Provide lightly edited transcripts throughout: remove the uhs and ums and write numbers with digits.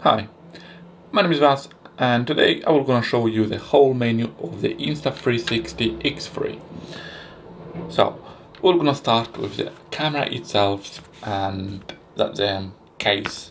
Hi, my name is Vas, and today I will gonna show you the whole menu of the Insta360 X3. So we're gonna start with the camera itself, and that's the case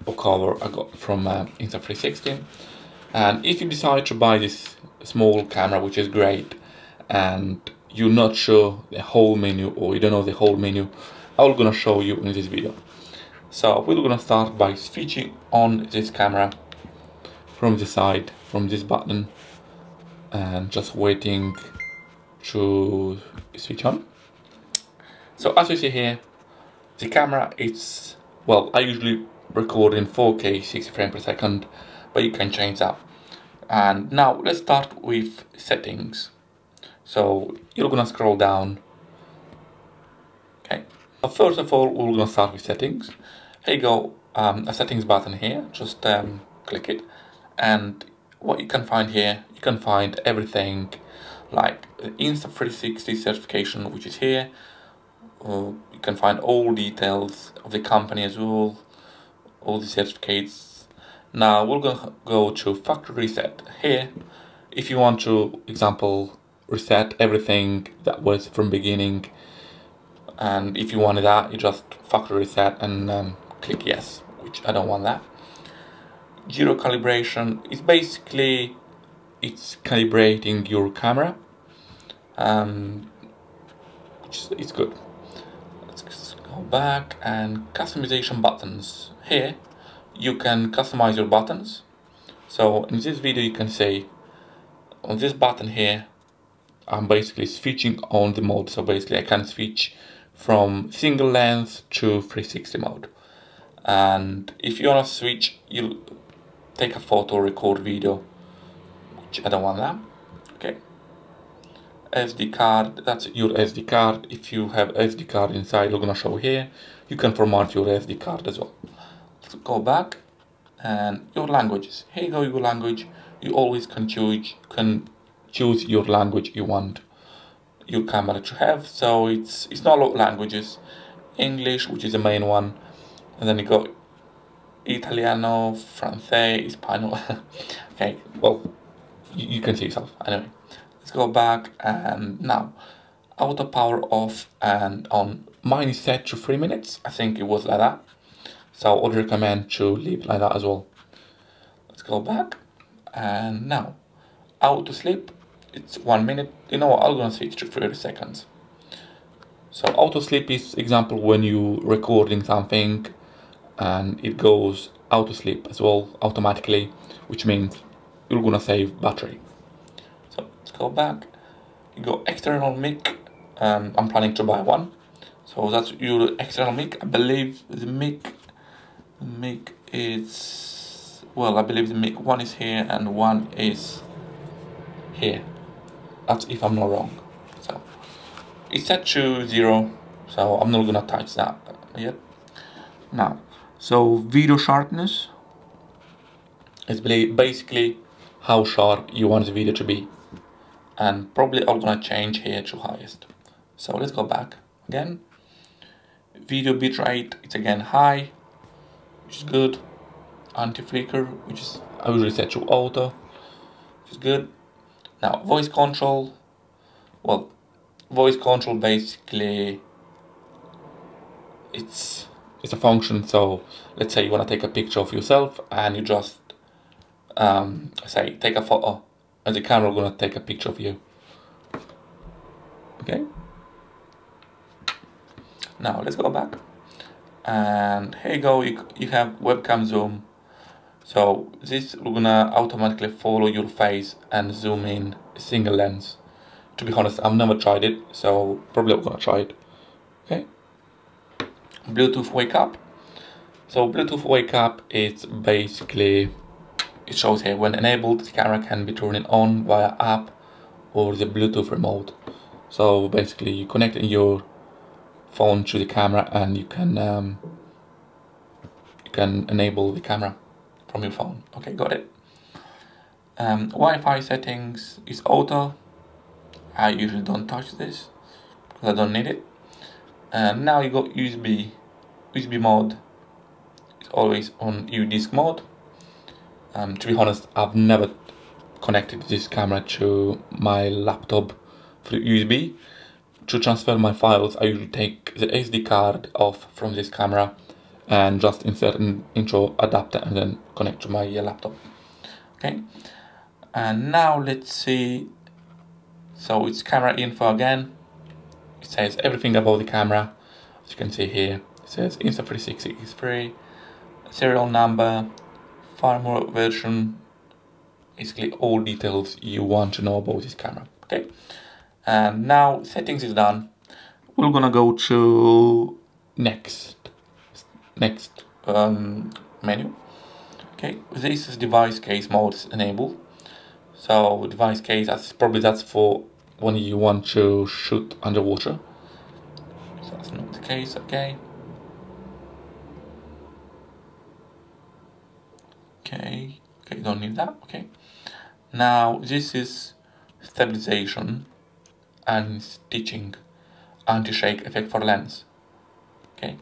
or cover I got from Insta360. And if you decide to buy this small camera, which is great, and you're not sure the whole menu or you don't know the whole menu, I'm gonna show you in this video. So we're gonna start by switching on this camera from the side, from this button, and just waiting to switch on. So as you see here, the camera is, well, I usually record in 4K 60 frames per second, but you can change that. And now let's start with settings. So you're gonna scroll down. Okay. First of all, we're gonna start with settings. Here you go, a settings button here. Just click it, and what you can find here, you can find everything like Insta360 certification, which is here. You can find all details of the company as well, all the certificates. Now we're gonna go to factory reset here. If you want to, example, reset everything that was from beginning, and if you wanted that, you just factory reset and click yes, which I don't want that. Gyro calibration is basically, it's calibrating your camera, which is good. Let's go back, and customization buttons. Here you can customize your buttons. So in this video you can say on this button here, I'm basically switching on the mode. So basically I can switch from single lens to 360 mode. And if you want to switch, you take a photo, record video, which I don't want that. Okay. SD card, that's your SD card. If you have SD card inside, we're gonna show here. You can format your SD card as well. Let's go back, and your languages. Here you go, your language. You always can choose your language you want your camera to have. So it's not a lot of languages. English, which is the main one, and then you go Italiano, Francais, Spanish. Okay, well, you can see yourself. Anyway, let's go back, and now auto power off and on. Mine is set to 3 minutes. I think it was like that. So I would recommend to leave it like that as well. Let's go back, and now auto sleep. It's 1 minute. You know what? I'm gonna switch to 30 seconds. So auto sleep is example when you recording something and it goes auto sleep as well automatically, which means you're gonna save battery. So let's go back. You go external mic. I'm planning to buy one. So that's your external mic. I believe the mic is, well, I believe the mic one is here and one is here. That's if I'm not wrong. So it's set to 0, so I'm not gonna touch that yet. Now, so video sharpness is basically how sharp you want the video to be, and probably I'm gonna change here to highest. So let's go back again. Video bitrate, it's again high, which is good. Anti-flicker, which is I usually set to auto, which is good. Now voice control, well, voice control basically it's a function. So let's say you want to take a picture of yourself and you just say take a photo, and the camera is gonna take a picture of you. Okay. Now let's go back, and here you go. You have webcam zoom. So this will gonna automatically follow your face and zoom in a single lens. To be honest, I've never tried it, so probably I'm gonna try it. Okay. Bluetooth wake up. So Bluetooth wake up is basically, it shows here when enabled, the camera can be turned on via app or the Bluetooth remote. So basically you connect your phone to the camera and you can enable the camera from your phone. Okay, got it. Wi-Fi settings is auto. I usually don't touch this because I don't need it. And now you got USB mode. It's always on UDisc mode. To be honest, I've never connected this camera to my laptop through USB. To transfer my files, I usually take the SD card off from this camera and just insert an intro adapter and then connect to my laptop. Okay, and now let's see. So it's camera info again. It says everything about the camera. As you can see here, it says Insta360 X3, serial number, firmware version, basically all details you want to know about this camera. Okay, and now settings is done. We're gonna go to next menu. Okay, this is device case mode enabled. So device case, that's for when you want to shoot underwater. So that's not the case. Okay. Okay, don't need that. Okay. Now this is stabilization and stitching anti-shake effect for lens. Okay,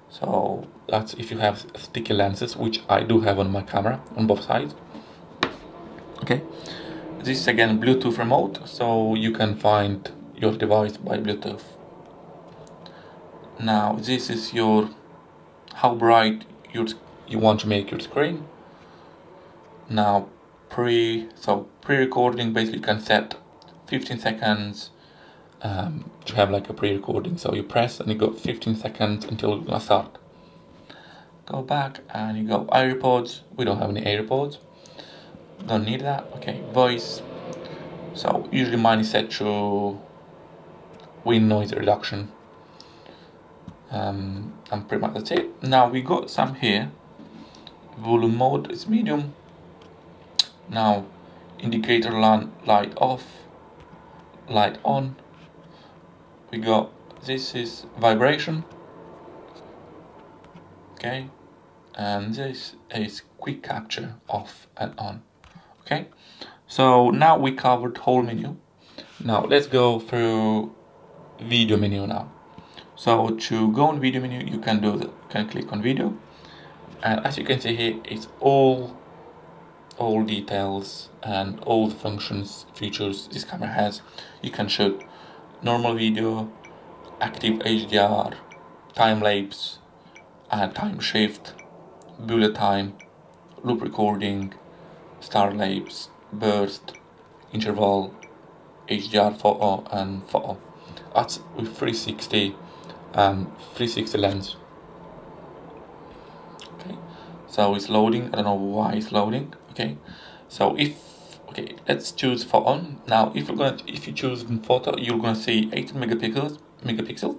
so that's if you have sticky lenses, which I do have on my camera on both sides. Okay, this is again Bluetooth remote, so you can find your device by Bluetooth. Now this is your how bright you want to make your screen. Now pre-recording, basically you can set 15 seconds to have like a pre-recording. So you press and you go 15 seconds until you're gonna start. Go back and you go AirPods. We don't have any AirPods. Don't need that. Okay, voice. So usually mine is set to wind noise reduction. And pretty much that's it. Now we got some here. Volume mode is medium. Now indicator light off, light on. We got this is vibration. Okay, and this is quick capture off and on. Okay, so now we covered whole menu. Now let's go through video menu now. So to go on video menu, you can click on video, and as you can see here, it's all details and all the functions, features this camera has. You can shoot normal video, active HDR, time lapse, time shift, bullet time, loop recording, star lapse, burst, interval, HDR photo and photo. That's with 360 lens. Okay, so it's loading. I don't know why it's loading. Okay, so let's choose photo. Now if you choose photo, you're gonna see 18 megapixels,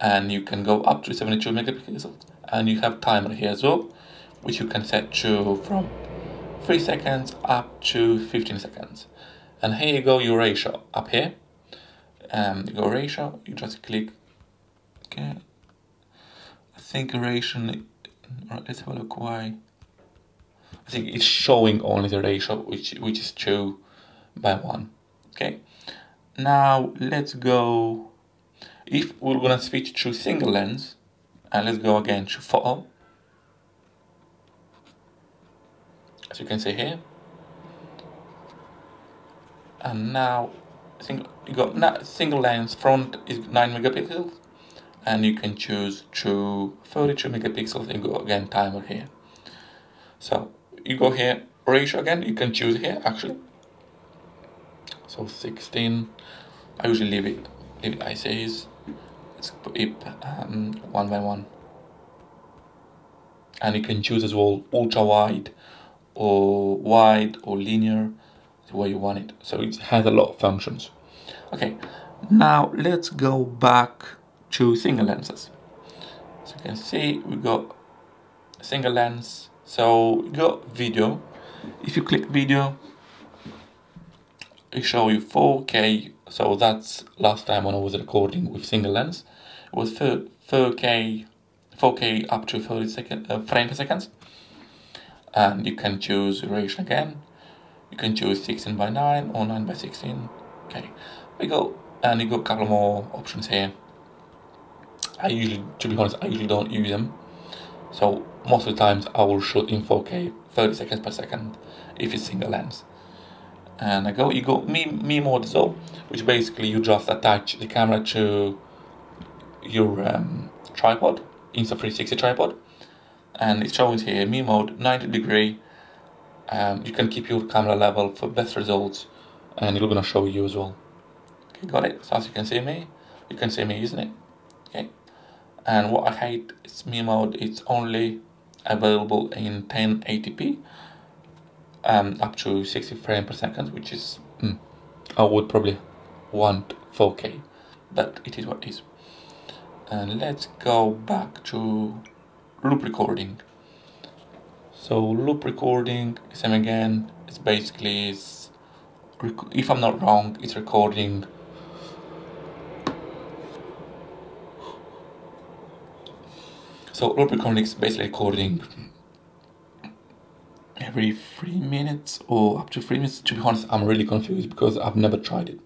and you can go up to 72 megapixels, and you have timer here as well, which you can set to from 3 seconds up to 15 seconds. And here you go, your ratio up here. Your ratio, you just click. Okay, I think ratio. Let's have a look why. I think it's showing only the ratio, which is 2:1. Okay, now let's go. If we're gonna switch to single lens, and let's go again to photo. As you can see here, and now I think you got single lens front is 9 megapixels, and you can choose to 32 megapixels and go again timer here. So you go here, ratio again, you can choose here actually. So 16, I usually leave it as is. Let's put it 1:1. And you can choose as well ultra wide or linear, the way you want it. So it has a lot of functions. Okay, now let's go back to single lenses. So you can see we got single lens. So we got video. If you click video, it show you 4K. So that's last time when I was recording with single lens. It was 4K up to 30 frames per second. And you can choose duration again. You can choose 16:9 or 9:16. Okay, we go, and you got a couple more options here. To be honest, I usually don't use them. So most of the times I will shoot in 4K 30 seconds per second if it's single lens. And you go me mode as well, which basically you just attach the camera to your tripod, Insta360 tripod, and it shows here me mode 90°. You can keep your camera level for best results, and it's gonna show you as well. Okay, got it. So as you can see me using it. Okay, and what I hate is me mode. It's only available in 1080p. Up to 60 frames per second, which is I would probably want 4K, but it is what it is. And let's go back to loop recording. So loop recording, same again. It's basically, if I'm not wrong, it's recording loop recording is basically recording every 3 minutes or up to 3 minutes. To be honest, I'm really confused because I've never tried it.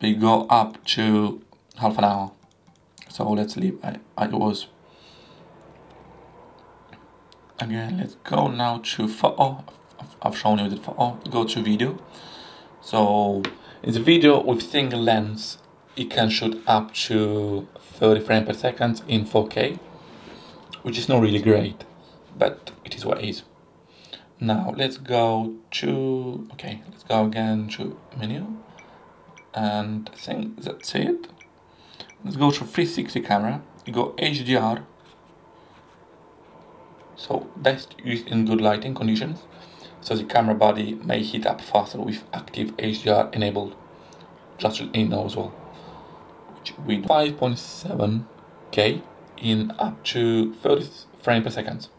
We go up to half an hour. So let's leave it was. Again, let's go now to photo. I've shown you the photo. Go to video. So in the video with single lens, it can shoot up to 30 frames per second in 4K, which is not really great, but it is what it is. Now let's go to, let's go again to menu, and I think that's it. Let's go to 360 camera, you go HDR, so best used in good lighting conditions, so the camera body may heat up faster with active HDR enabled, just so you know as well. Which with 5.7K in up to 30 frames per second.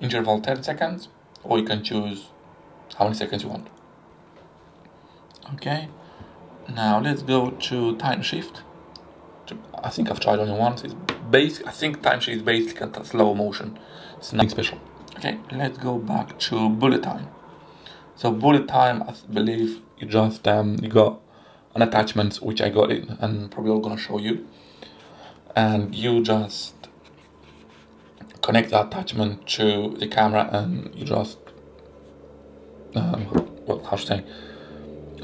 Interval 10 seconds, or you can choose how many seconds you want. Okay, now let's go to time shift. I think I've tried only once. It's basic. I think time shift is basically a slow motion. It's nothing special. Okay, let's go back to bullet time. So bullet time, I believe you just you got an attachment, which I got it and probably I'm gonna show you, and you just connect the attachment to the camera and you just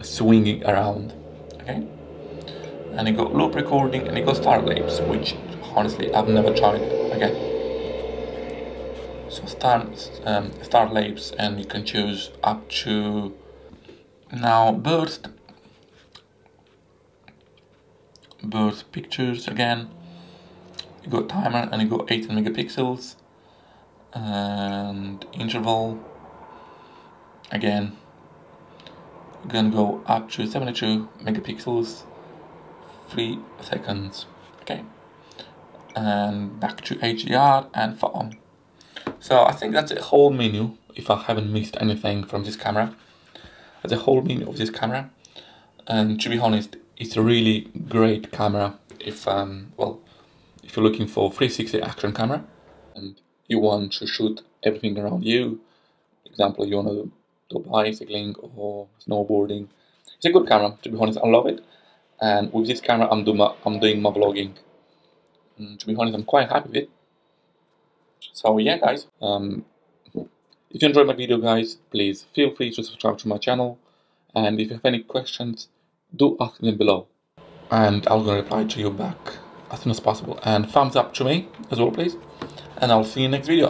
swing it around. Okay, and you got loop recording and you got start lapse, which honestly I've never tried. Again, so start lapse, and you can choose up to now burst pictures. Again, you got timer and you got 18 megapixels, and interval again you can go up to 72 megapixels, 3 seconds. Okay, and back to HDR and photo. So I think that's a whole menu, if I haven't missed anything from this camera. That's a whole menu of this camera, and to be honest, it's a really great camera if if you're looking for 360 action camera and you want to shoot everything around you. For example, you want to do bicycling or snowboarding. It's a good camera, to be honest. I love it, and with this camera I'm doing my vlogging, and to be honest I'm quite happy with it. So yeah guys, if you enjoyed my video guys, please feel free to subscribe to my channel, and if you have any questions, do ask them below and I'm gonna reply to you back as soon as possible. And thumbs up to me as well please, and I'll see you in the next video.